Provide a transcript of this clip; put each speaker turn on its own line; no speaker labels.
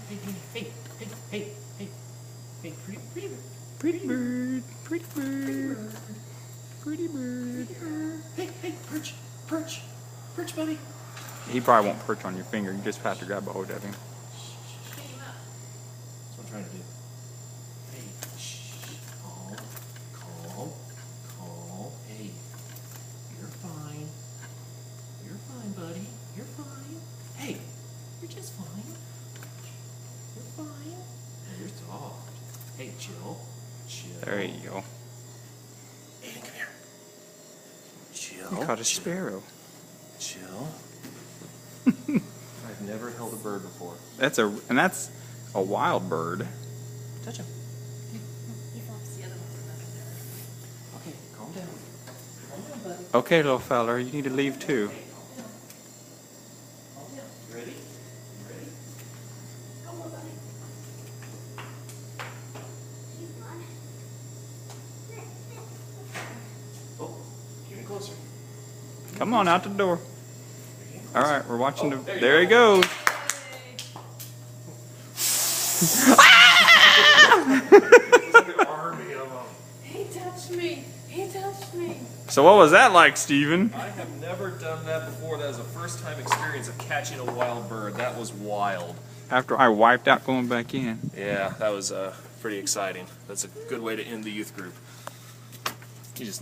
hey, hey, hey, hey, hey, pretty bird.
Pretty bird, pretty bird,
Pretty bird.
pretty bird.
Hey, hey, perch, perch, perch, buddy.
He probably won't perch on your finger. You just have to grab a hold of him.
That's what I'm trying to do. Hey, shh, calm, calm, calm. Hey, you're fine. You're fine, buddy. You're fine. Hey, you're just fine. You're fine. You're soft. Hey, chill. Chill.
There you go.
Aiden, come here. Chill.
You caught a
chill,
sparrow.
Chill. I've never held a bird before.
That's a wild bird.
Touch him.
He flops the other one.
Okay, calm down. Calm down, buddy.
Okay, little fella, you need to leave too.
Calm down. You ready? You ready?
Come on, buddy. He's gone.
Oh, get him closer.
Come on, out the door.
Get him
All
closer.
right, we're watching
Oh,
the. There he goes.
Army of them.
He touched me. He touched me.
So what was that like, Steven?
I have never done that before. That was a first time experience of catching a wild bird. That was wild.
After I wiped out going back in.
Yeah, that was pretty exciting. That's a good way to end the youth group. You just